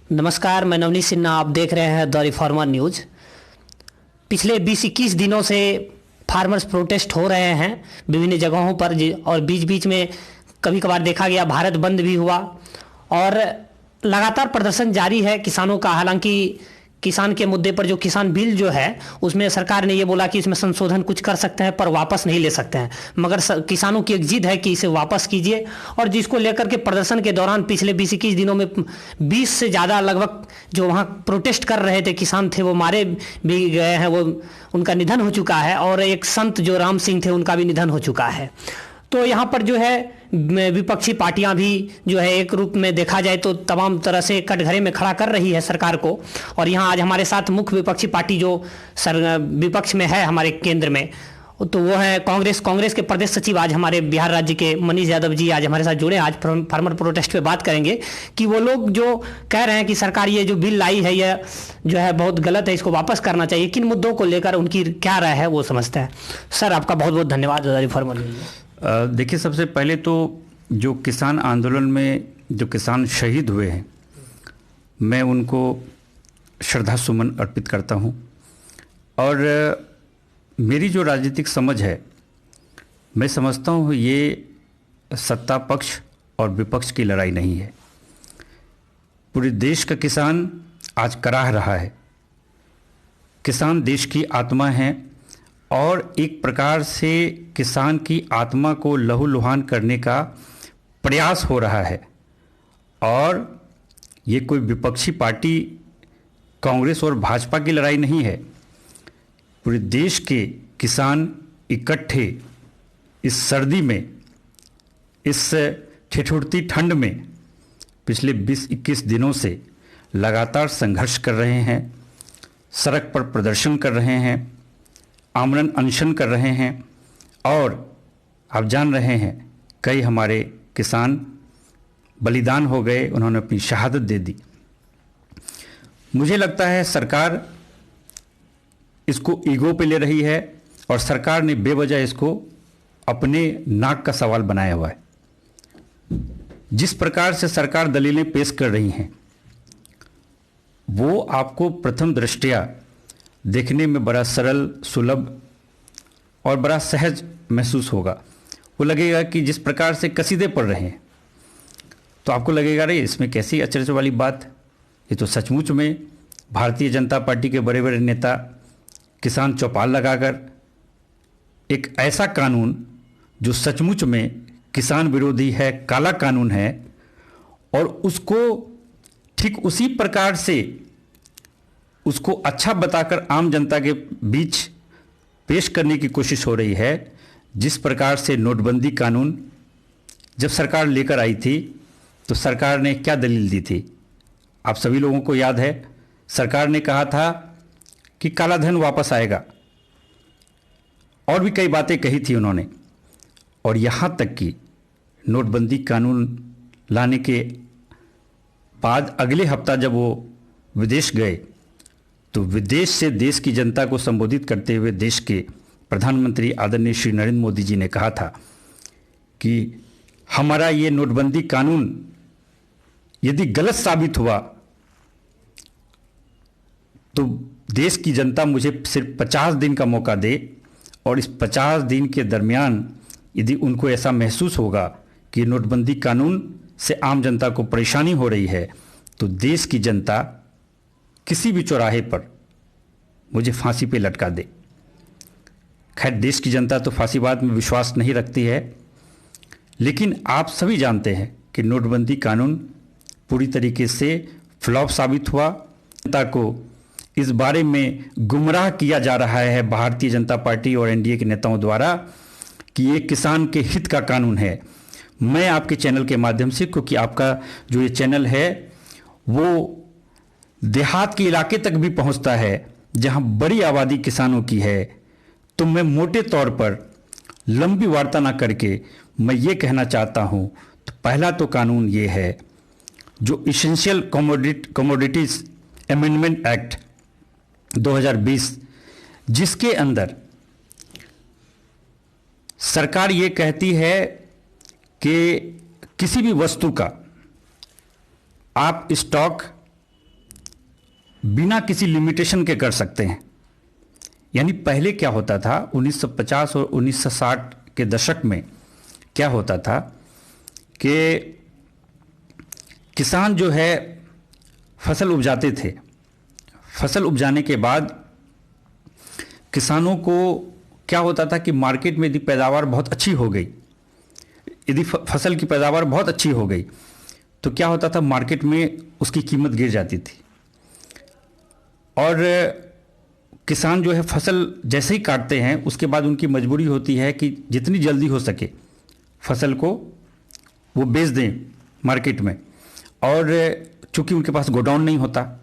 नमस्कार, मैं नवनीत सिन्हा। आप देख रहे हैं द रिफॉर्मर न्यूज़। पिछले 20-21 दिनों से फार्मर्स प्रोटेस्ट हो रहे हैं विभिन्न जगहों पर और बीच बीच में कभी कभार देखा गया भारत बंद भी हुआ और लगातार प्रदर्शन जारी है किसानों का। हालांकि किसान के मुद्दे पर जो किसान बिल जो है उसमें सरकार ने ये बोला कि इसमें संशोधन कुछ कर सकते हैं पर वापस नहीं ले सकते हैं, मगर किसानों की एक जिद है कि इसे वापस कीजिए। और जिसको लेकर के प्रदर्शन के दौरान पिछले 20-21 दिनों में 20 से ज़्यादा लगभग जो वहाँ प्रोटेस्ट कर रहे थे किसान थे वो मारे भी गए हैं, वो उनका निधन हो चुका है। और एक संत जो राम सिंह थे उनका भी निधन हो चुका है। तो यहाँ पर जो है विपक्षी पार्टियां भी जो है एक रूप में देखा जाए तो तमाम तरह से कटघरे में खड़ा कर रही है सरकार को। और यहाँ आज हमारे साथ मुख्य विपक्षी पार्टी जो विपक्ष में है हमारे केंद्र में, तो वो है कांग्रेस के प्रदेश सचिव आज हमारे बिहार राज्य के मनीष यादव जी आज हमारे साथ जुड़े। आज फार्मर प्रोटेस्ट पे बात करेंगे कि वो लोग जो कह रहे हैं कि सरकार ये जो बिल लाई है यह जो है बहुत गलत है, इसको वापस करना चाहिए। किन मुद्दों को लेकर उनकी क्या राय है वो समझते हैं। सर, आपका बहुत बहुत धन्यवाद फार्मर। देखिए, सबसे पहले तो जो किसान आंदोलन में जो किसान शहीद हुए हैं मैं उनको श्रद्धा सुमन अर्पित करता हूं। और मेरी जो राजनीतिक समझ है, मैं समझता हूं ये सत्ता पक्ष और विपक्ष की लड़ाई नहीं है। पूरे देश का किसान आज कराह रहा है। किसान देश की आत्मा है और एक प्रकार से किसान की आत्मा को लहूलुहान करने का प्रयास हो रहा है। और ये कोई विपक्षी पार्टी कांग्रेस और भाजपा की लड़ाई नहीं है। पूरे देश के किसान इकट्ठे इस सर्दी में, इस ठिठुरती ठंड में पिछले 20-21 दिनों से लगातार संघर्ष कर रहे हैं, सड़क पर प्रदर्शन कर रहे हैं, आमरण अनशन कर रहे हैं। और आप जान रहे हैं कई हमारे किसान बलिदान हो गए, उन्होंने अपनी शहादत दे दी। मुझे लगता है सरकार इसको ईगो पे ले रही है और सरकार ने बेवजह इसको अपने नाक का सवाल बनाया हुआ है। जिस प्रकार से सरकार दलीलें पेश कर रही हैं वो आपको प्रथम दृष्टया देखने में बड़ा सरल, सुलभ और बड़ा सहज महसूस होगा। वो लगेगा कि जिस प्रकार से कसीदे पढ़ रहे हैं तो आपको लगेगा रे इसमें कैसी अचरज वाली बात। ये तो सचमुच में भारतीय जनता पार्टी के बड़े बड़े नेता किसान चौपाल लगाकर एक ऐसा कानून जो सचमुच में किसान विरोधी है, काला कानून है, और उसको ठीक उसी प्रकार से उसको अच्छा बताकर आम जनता के बीच पेश करने की कोशिश हो रही है। जिस प्रकार से नोटबंदी कानून जब सरकार लेकर आई थी तो सरकार ने क्या दलील दी थी, आप सभी लोगों को याद है। सरकार ने कहा था कि काला धन वापस आएगा और भी कई बातें कही थी उन्होंने। और यहाँ तक कि नोटबंदी कानून लाने के बाद अगले हफ्ता जब वो विदेश गए तो विदेश से देश की जनता को संबोधित करते हुए देश के प्रधानमंत्री आदरणीय श्री नरेंद्र मोदी जी ने कहा था कि हमारा ये नोटबंदी कानून यदि गलत साबित हुआ तो देश की जनता मुझे सिर्फ 50 दिन का मौका दे, और इस 50 दिन के दरमियान यदि उनको ऐसा महसूस होगा कि नोटबंदी कानून से आम जनता को परेशानी हो रही है तो देश की जनता किसी भी चौराहे पर मुझे फांसी पे लटका दे। खैर, देश की जनता तो फांसीवाद में विश्वास नहीं रखती है, लेकिन आप सभी जानते हैं कि नोटबंदी कानून पूरी तरीके से फ्लॉप साबित हुआ। जनता को इस बारे में गुमराह किया जा रहा है भारतीय जनता पार्टी और एनडीए के नेताओं द्वारा कि ये किसान के हित का कानून है। मैं आपके चैनल के माध्यम से, क्योंकि आपका जो ये चैनल है वो देहात के इलाके तक भी पहुंचता है जहां बड़ी आबादी किसानों की है, तो मैं मोटे तौर पर लंबी वार्ता ना करके मैं ये कहना चाहता हूं। तो पहला तो कानून ये है जो इसेंशियल कमोडिटीज अमेंडमेंट एक्ट 2020, जिसके अंदर सरकार ये कहती है कि किसी भी वस्तु का आप स्टॉक बिना किसी लिमिटेशन के कर सकते हैं। यानी पहले क्या होता था, 1950 और 1960 के दशक में क्या होता था कि किसान जो है फसल उपजाते थे। फसल उपजाने के बाद किसानों को क्या होता था कि मार्केट में यदि पैदावार बहुत अच्छी हो गई, यदि फसल की पैदावार बहुत अच्छी हो गई तो क्या होता था, मार्केट में उसकी कीमत गिर जाती थी। और किसान जो है फसल जैसे ही काटते हैं उसके बाद उनकी मजबूरी होती है कि जितनी जल्दी हो सके फसल को वो बेच दें मार्केट में। और चूंकि उनके पास गोडाउन नहीं होता,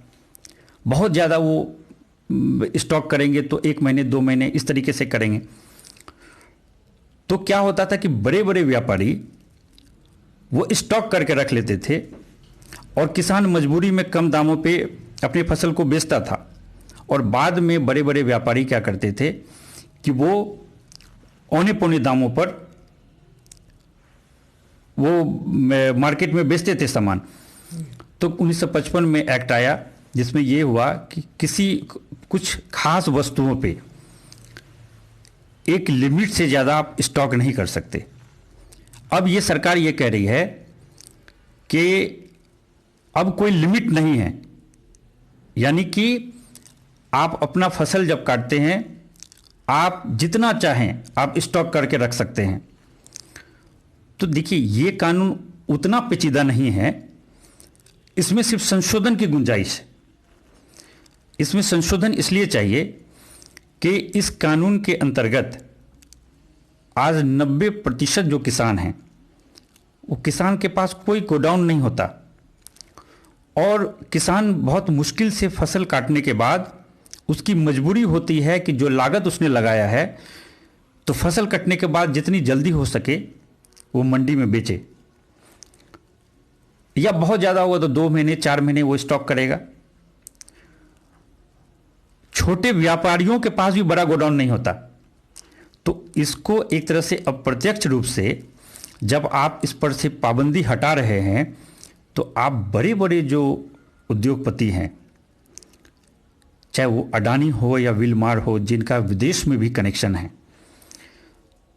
बहुत ज़्यादा वो स्टॉक करेंगे तो 1 महीने 2 महीने इस तरीके से करेंगे। तो क्या होता था कि बड़े बड़े व्यापारी वो स्टॉक करके रख लेते थे और किसान मजबूरी में कम दामों पे अपनी फसल को बेचता था। और बाद में बड़े बड़े व्यापारी क्या करते थे कि वो औने पौने दामों पर वो मार्केट में बेचते थे सामान। तो 1955 में एक्ट आया जिसमें ये हुआ कि कुछ खास वस्तुओं पे एक लिमिट से ज़्यादा आप स्टॉक नहीं कर सकते। अब ये सरकार ये कह रही है कि अब कोई लिमिट नहीं है, यानी कि आप अपना फसल जब काटते हैं आप जितना चाहें आप स्टॉक करके रख सकते हैं। तो देखिए ये कानून उतना पेचीदा नहीं है, इसमें सिर्फ संशोधन की गुंजाइश है। इसमें संशोधन इसलिए चाहिए कि इस कानून के अंतर्गत आज 90% जो किसान हैं वो किसान के पास कोई गोडाउन नहीं होता और किसान बहुत मुश्किल से फसल काटने के बाद उसकी मजबूरी होती है कि जो लागत उसने लगाया है तो फसल कटने के बाद जितनी जल्दी हो सके वो मंडी में बेचे, या बहुत ज़्यादा हुआ तो 2 महीने 4 महीने वो स्टॉक करेगा। छोटे व्यापारियों के पास भी बड़ा गोडाउन नहीं होता। तो इसको एक तरह से अप्रत्यक्ष रूप से जब आप इस पर से पाबंदी हटा रहे हैं तो आप बड़े बड़े जो उद्योगपति हैं, चाहे वो अडानी हो या विलमार हो, जिनका विदेश में भी कनेक्शन है,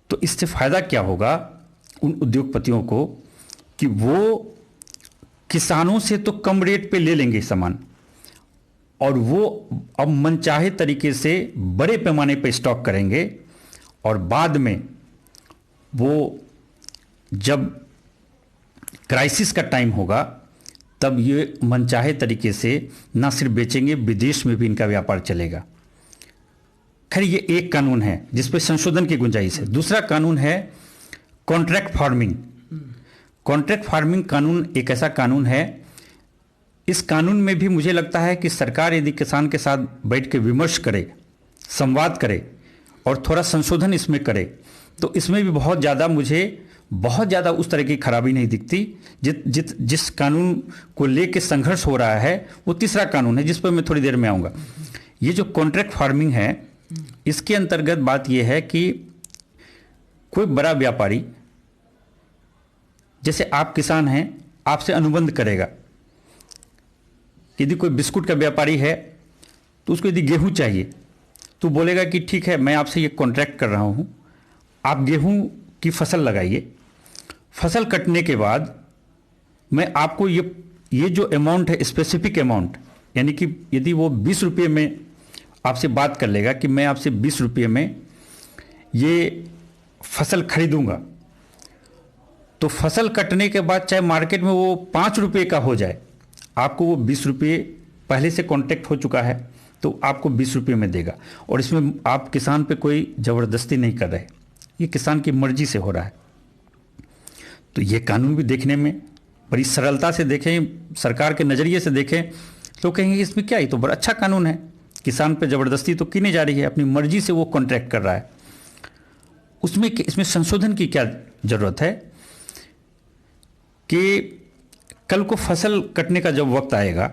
तो इससे फ़ायदा क्या होगा उन उद्योगपतियों को कि वो किसानों से तो कम रेट पे ले लेंगे सामान और वो अब मनचाहे तरीके से बड़े पैमाने पे स्टॉक करेंगे और बाद में वो जब क्राइसिस का टाइम होगा तब ये मनचाहे तरीके से ना सिर्फ बेचेंगे, विदेश में भी इनका व्यापार चलेगा। खैर ये एक कानून है जिस पे संशोधन की गुंजाइश है। दूसरा कानून है कॉन्ट्रैक्ट फार्मिंग। कॉन्ट्रैक्ट फार्मिंग कानून एक ऐसा कानून है, इस कानून में भी मुझे लगता है कि सरकार यदि किसान के साथ बैठ के विमर्श करे, संवाद करे और थोड़ा संशोधन इसमें करे तो इसमें भी मुझे बहुत ज़्यादा उस तरह की खराबी नहीं दिखती। जिस कानून को लेके संघर्ष हो रहा है वो तीसरा कानून है जिस पर मैं थोड़ी देर में आऊँगा। ये जो कॉन्ट्रैक्ट फार्मिंग है इसके अंतर्गत बात यह है कि कोई बड़ा व्यापारी, जैसे आप किसान हैं, आपसे अनुबंध करेगा। यदि कोई बिस्कुट का व्यापारी है तो उसको यदि गेहूं चाहिए तो बोलेगा कि ठीक है मैं आपसे ये कॉन्ट्रैक्ट कर रहा हूं, आप गेहूं की फसल लगाइए, फसल कटने के बाद मैं आपको ये जो अमाउंट है स्पेसिफिक अमाउंट, यानी कि यदि वो 20 रुपये में आपसे बात कर लेगा कि मैं आपसे 20 रुपये में ये फसल खरीदूंगा, तो फसल कटने के बाद चाहे मार्केट में वो 5 रुपये का हो जाए, आपको वो 20 रुपये पहले से कॉन्ट्रैक्ट हो चुका है तो आपको 20 रुपये में देगा। और इसमें आप किसान पे कोई ज़बरदस्ती नहीं कर रहे, ये किसान की मर्जी से हो रहा है। तो ये कानून भी देखने में बड़ी सरलता से देखें, सरकार के नज़रिए से देखें तो कहेंगे इसमें क्या, ये तो बड़ा अच्छा कानून है, किसान पे ज़बरदस्ती तो की नहीं जा रही है, अपनी मर्जी से वो कॉन्ट्रैक्ट कर रहा है। इसमें संशोधन की क्या ज़रूरत है कि कल को फसल कटने का जब वक्त आएगा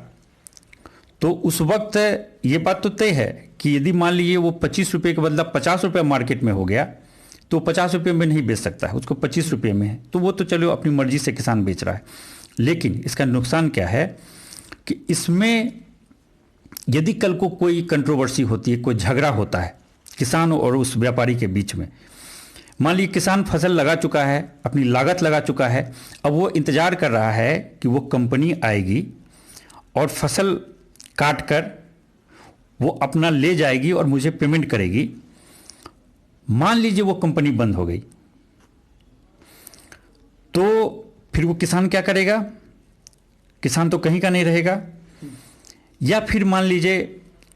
तो उस वक्त ये बात तो तय है कि यदि मान लीजिए वो 25 रुपये के बदला 50 रुपये मार्केट में हो गया तो 50 रुपये में नहीं बेच सकता है, उसको 25 रुपये में है, तो वो तो चलो अपनी मर्जी से किसान बेच रहा है। लेकिन इसका नुकसान क्या है कि इसमें यदि कल को कोई कंट्रोवर्सी होती है, कोई झगड़ा होता है किसान और उस व्यापारी के बीच में, मान लीजिए किसान फसल लगा चुका है, अपनी लागत लगा चुका है, अब वो इंतज़ार कर रहा है कि वो कंपनी आएगी और फसल काट कर वो अपना ले जाएगी और मुझे पेमेंट करेगी। मान लीजिए वो कंपनी बंद हो गई, तो फिर वो किसान क्या करेगा? किसान तो कहीं का नहीं रहेगा। या फिर मान लीजिए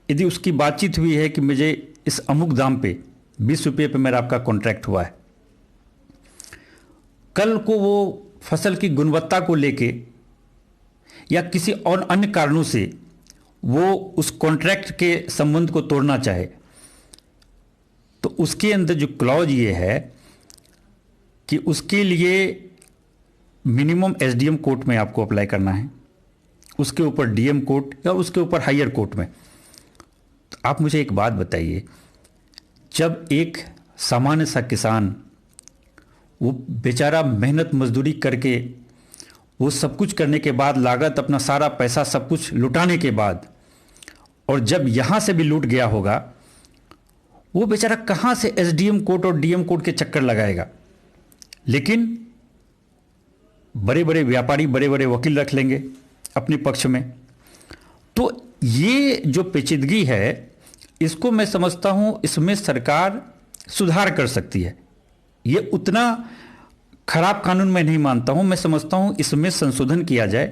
यदि उसकी बातचीत हुई है कि मुझे इस अमुक दाम पे 20 रुपये पे मेरा आपका कॉन्ट्रैक्ट हुआ है, कल को वो फसल की गुणवत्ता को लेके या किसी और अन्य कारणों से वो उस कॉन्ट्रैक्ट के संबंध को तोड़ना चाहे, तो उसके अंदर जो क्लॉज ये है कि उसके लिए मिनिमम एसडीएम कोर्ट में आपको अप्लाई करना है, उसके ऊपर डीएम कोर्ट या उसके ऊपर हायर कोर्ट में। तो आप मुझे एक बात बताइए, जब एक सामान्य सा किसान वो बेचारा मेहनत मजदूरी करके वो सब कुछ करने के बाद, लागत अपना सारा पैसा सब कुछ लुटाने के बाद, और जब यहाँ से भी लूट गया होगा, वो बेचारा कहाँ से एसडीएम कोर्ट और डीएम कोर्ट के चक्कर लगाएगा। लेकिन बड़े बड़े व्यापारी बड़े बड़े वकील रख लेंगे अपने पक्ष में। तो ये जो पेचीदगी है, इसको मैं समझता हूँ इसमें सरकार सुधार कर सकती है। ये उतना खराब कानून मैं नहीं मानता हूँ, मैं समझता हूँ इसमें संशोधन किया जाए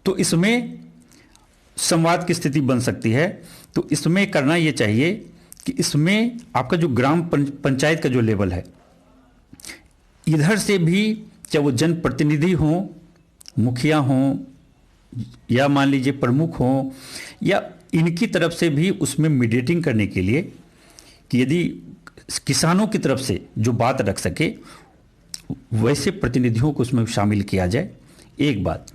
तो इसमें संवाद की स्थिति बन सकती है। तो इसमें करना ये चाहिए कि इसमें आपका जो ग्राम पंचायत का जो लेवल है, इधर से भी चाहे वो जनप्रतिनिधि हों, मुखिया हों, या मान लीजिए प्रमुख हों, या इनकी तरफ से भी उसमें मीडिएटिंग करने के लिए कि यदि किसानों की तरफ से जो बात रख सके वैसे प्रतिनिधियों को उसमें शामिल किया जाए। एक बात,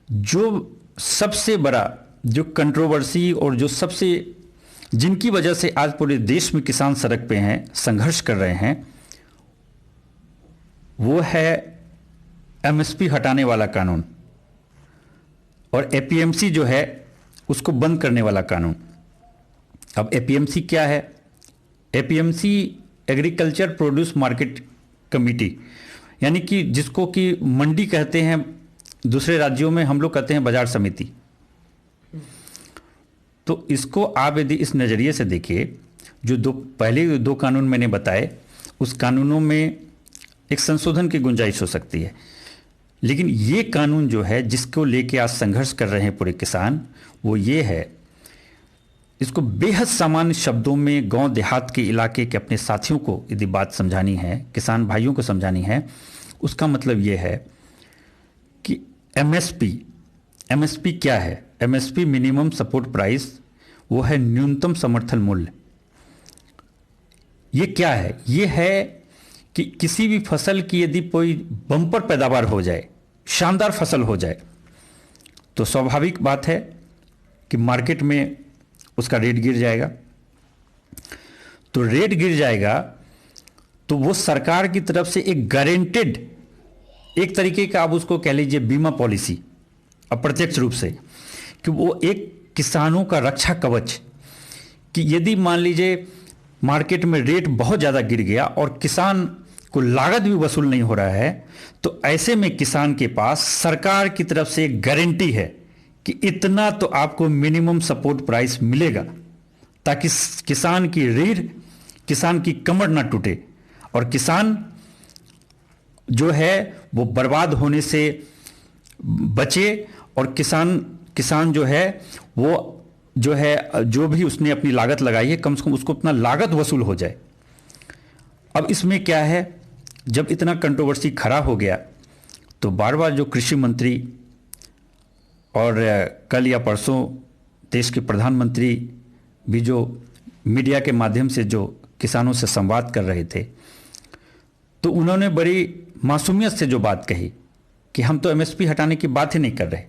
जो सबसे बड़ा जो कंट्रोवर्सी और जो सबसे जिनकी वजह से आज पूरे देश में किसान सड़क पे हैं, संघर्ष कर रहे हैं, वो है एमएसपी हटाने वाला कानून और एपीएमसी जो है उसको बंद करने वाला कानून। अब एपीएमसी क्या है? APMC agriculture produce market committee, यानी कि जिसको कि मंडी कहते हैं, दूसरे राज्यों में हम लोग कहते हैं बाजार समिति। तो इसको आप यदि इस नज़रिए से देखिए, जो पहले दो कानून मैंने बताए, उस कानूनों में एक संशोधन की गुंजाइश हो सकती है, लेकिन ये कानून जो है जिसको लेके आज संघर्ष कर रहे हैं पूरे किसान, वो ये है, इसको बेहद सामान्य शब्दों में गांव देहात के इलाके के अपने साथियों को यदि बात समझानी है, किसान भाइयों को समझानी है, उसका मतलब ये है कि एमएसपी क्या है? एमएसपी मिनिमम सपोर्ट प्राइस, वो है न्यूनतम समर्थन मूल्य। ये क्या है? ये है कि किसी भी फसल की यदि कोई बम्पर पैदावार हो जाए, शानदार फसल हो जाए, तो स्वाभाविक बात है कि मार्केट में उसका रेट गिर जाएगा। तो रेट गिर जाएगा तो वो सरकार की तरफ से एक गारंटेड, एक तरीके का आप उसको कह लीजिए बीमा पॉलिसी, अप्रत्यक्ष रूप से, कि वो एक किसानों का रक्षा कवच, कि यदि मान लीजिए मार्केट में रेट बहुत ज़्यादा गिर गया और किसान को लागत भी वसूल नहीं हो रहा है, तो ऐसे में किसान के पास सरकार की तरफ से एक गारंटी है कि इतना तो आपको मिनिमम सपोर्ट प्राइस मिलेगा, ताकि किसान की रीढ़, किसान की कमर ना टूटे और किसान जो है वो बर्बाद होने से बचे, और किसान जो है वो जो है जो भी उसने अपनी लागत लगाई है कम से कम उसको अपना लागत वसूल हो जाए। अब इसमें क्या है, जब इतना कंट्रोवर्सी खड़ा हो गया तो बार बार जो कृषि मंत्री और कल या परसों देश के प्रधानमंत्री भी जो मीडिया के माध्यम से जो किसानों से संवाद कर रहे थे, तो उन्होंने बड़ी मासूमियत से जो बात कही कि हम तो एमएसपी हटाने की बात ही नहीं कर रहे,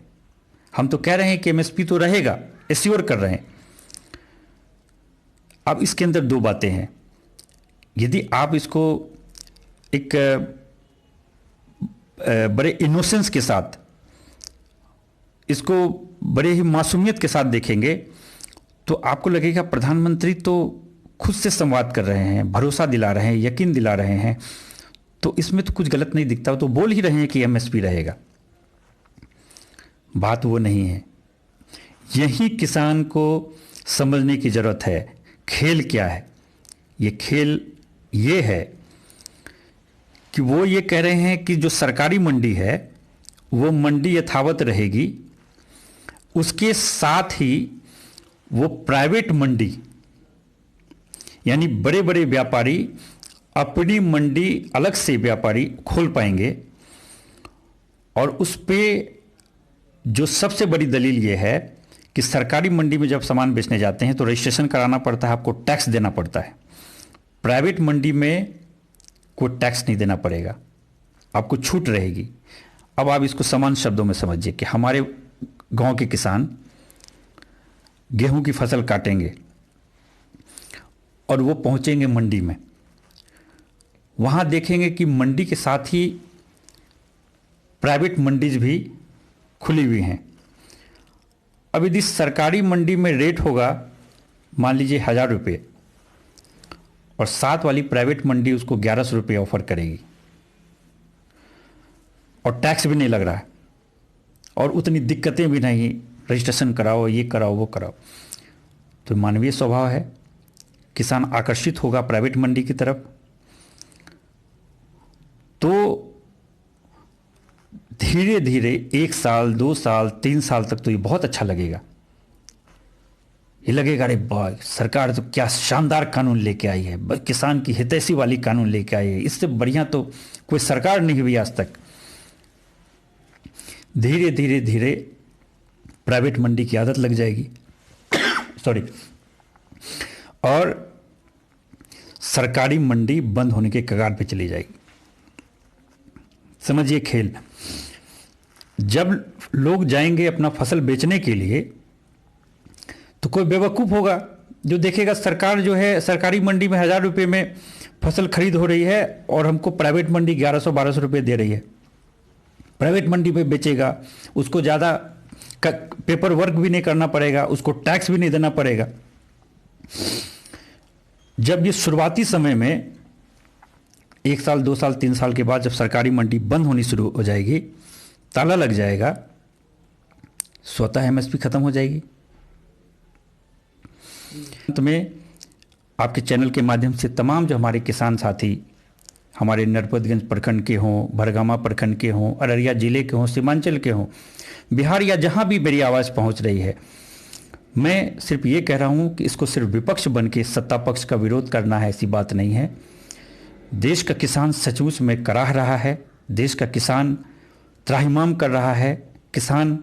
हम तो कह रहे हैं कि एमएसपी तो रहेगा, एश्योर कर रहे हैं। अब इसके अंदर दो बातें हैं, यदि आप इसको एक बड़े इनोसेंस के साथ इसको बड़े ही मासूमियत के साथ देखेंगे तो आपको लगेगा प्रधानमंत्री तो खुद से संवाद कर रहे हैं, भरोसा दिला रहे हैं, यकीन दिला रहे हैं, तो इसमें तो कुछ गलत नहीं दिखता। तो बोल ही रहे हैं कि एमएसपी रहेगा। बात वो नहीं है। यही किसान को समझने की ज़रूरत है। खेल क्या है? ये खेल ये है कि वो ये कह रहे हैं कि जो सरकारी मंडी है वो मंडी यथावत रहेगी, उसके साथ ही वो प्राइवेट मंडी यानी बड़े बड़े व्यापारी अपनी मंडी अलग से व्यापारी खोल पाएंगे। और उस पे जो सबसे बड़ी दलील ये है कि सरकारी मंडी में जब सामान बेचने जाते हैं तो रजिस्ट्रेशन कराना पड़ता है, आपको टैक्स देना पड़ता है। प्राइवेट मंडी में कोई टैक्स नहीं देना पड़ेगा, आपको छूट रहेगी। अब आप इसको समान शब्दों में समझिए कि हमारे गांव के किसान गेहूं की फसल काटेंगे और वो पहुंचेंगे मंडी में, वहां देखेंगे कि मंडी के साथ ही प्राइवेट मंडीज भी खुली हुई हैं। अब यदि सरकारी मंडी में रेट होगा मान लीजिए 1000 रुपये और साथ वाली प्राइवेट मंडी उसको 1100 रुपये ऑफर करेगी और टैक्स भी नहीं लग रहा है और उतनी दिक्कतें भी नहीं, रजिस्ट्रेशन कराओ, ये कराओ, वो कराओ, तो मानवीय स्वभाव है, किसान आकर्षित होगा प्राइवेट मंडी की तरफ। तो धीरे धीरे 1 साल 2 साल 3 साल तक तो ये बहुत अच्छा लगेगा। ये लगेगा अरे वाह, सरकार तो क्या शानदार कानून लेके आई है, किसान की हितैषी वाली कानून लेके आई है, इससे बढ़िया तो कोई सरकार नहीं हुई आज तक। धीरे धीरे धीरे प्राइवेट मंडी की आदत लग जाएगी सॉरी, और सरकारी मंडी बंद होने के कगार पे चली जाएगी। समझिए खेल। जब लोग जाएंगे अपना फसल बेचने के लिए तो कोई बेवकूफ़ होगा जो देखेगा सरकार जो है सरकारी मंडी में 1000 रुपये में फसल खरीद हो रही है और हमको प्राइवेट मंडी 1100-1200 रुपये दे रही है। प्राइवेट मंडी पे बेचेगा, उसको ज़्यादा पेपर वर्क भी नहीं करना पड़ेगा, उसको टैक्स भी नहीं देना पड़ेगा। जब ये शुरुआती समय में 1 साल 2 साल 3 साल के बाद जब सरकारी मंडी बंद होनी शुरू हो जाएगी, ताला लग जाएगा, स्वतः एमएसपी खत्म हो जाएगी। अंत में आपके चैनल के माध्यम से तमाम जो हमारे किसान साथी हमारे नरपतगंज प्रखंड के हों, भरगामा प्रखंड के हों, अररिया जिले के हों, सीमांचल के हों, बिहार या जहां भी मेरी आवाज़ पहुंच रही है, मैं सिर्फ ये कह रहा हूं कि इसको सिर्फ विपक्ष बन के सत्ता पक्ष का विरोध करना है, ऐसी बात नहीं है। देश का किसान सचमुच में कराह रहा है, देश का किसान त्राहिमाम कर रहा है। किसान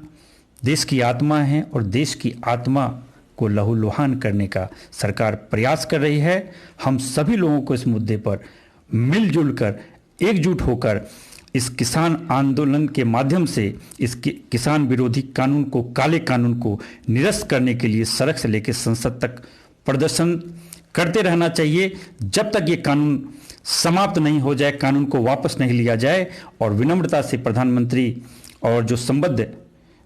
देश की आत्मा है और देश की आत्मा को लहूलुहान करने का सरकार प्रयास कर रही है। हम सभी लोगों को इस मुद्दे पर मिलजुल कर एकजुट होकर इस किसान आंदोलन के माध्यम से इस किसान विरोधी कानून को, काले कानून को निरस्त करने के लिए सड़क से लेकर संसद तक प्रदर्शन करते रहना चाहिए जब तक ये कानून समाप्त नहीं हो जाए, कानून को वापस नहीं लिया जाए। और विनम्रता से प्रधानमंत्री और जो संबद्ध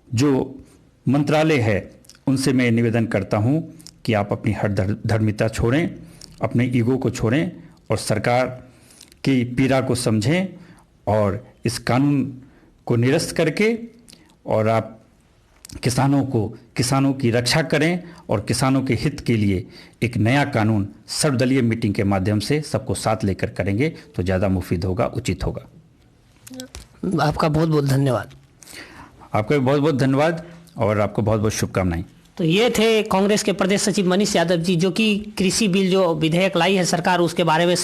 जो मंत्रालय है उनसे मैं निवेदन करता हूं कि आप अपनी हर धर्मिता छोड़ें, अपने ईगो को छोड़ें और सरकार की पीड़ा को समझें और इस कानून को निरस्त करके और आप किसानों की रक्षा करें और किसानों के हित के लिए एक नया कानून सर्वदलीय मीटिंग के माध्यम से सबको साथ लेकर करेंगे तो ज़्यादा मुफीद होगा, उचित होगा। आपका बहुत बहुत धन्यवाद। आपका भी बहुत बहुत धन्यवाद और आपको बहुत बहुत शुभकामनाएं। तो ये थे कांग्रेस के प्रदेश सचिव मनीष यादव जी, जो कि कृषि बिल जो विधेयक लाई है सरकार, उसके बारे में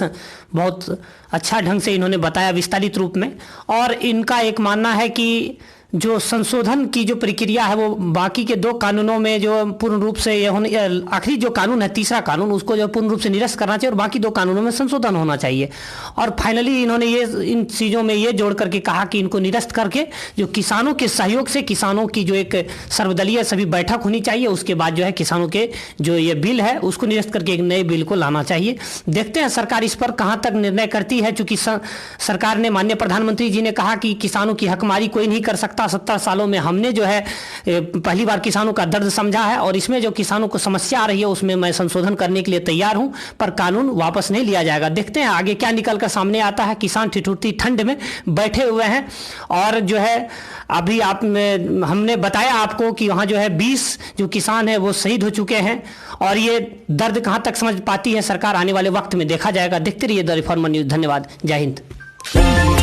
बहुत अच्छा ढंग से इन्होंने बताया विस्तारित रूप में। और इनका एक मानना है कि जो संशोधन की जो प्रक्रिया है वो बाकी के 2 कानूनों में जो पूर्ण रूप से ये होने, आखिरी जो कानून है तीसरा कानून, उसको जो पूर्ण रूप से निरस्त करना चाहिए और बाकी 2 कानूनों में संशोधन होना चाहिए। और फाइनली इन्होंने ये इन चीज़ों में ये जोड़ करके कहा कि इनको निरस्त करके जो किसानों के सहयोग से किसानों की जो एक सर्वदलीय सभी बैठक होनी चाहिए, उसके बाद जो है किसानों के जो ये बिल है उसको निरस्त करके एक नए बिल को लाना चाहिए। देखते हैं सरकार इस पर कहाँ तक निर्णय करती है, चूँकि सरकार ने, माननीय प्रधानमंत्री जी ने कहा कि किसानों की हकमारी कोई नहीं कर सकता 60-70 सालों में हमने जो है पहली बार किसानों का दर्द समझा है, और इसमें जो किसानों को समस्या आ रही है उसमें मैं संशोधन करने के लिए तैयार हूं, पर कानून वापस नहीं लिया जाएगा। देखते हैं आगे क्या निकल कर सामने आता है। किसान ठिठुरती ठंड में बैठे हुए हैं, और जो है अभी हमने बताया आपको कि वहाँ जो है 20 जो किसान है वो शहीद हो चुके हैं, और ये दर्द कहाँ तक समझ पाती है सरकार आने वाले वक्त में देखा जाएगा। देखते रहिए द रिफॉर्मर न्यूज़। धन्यवाद। जय हिंद।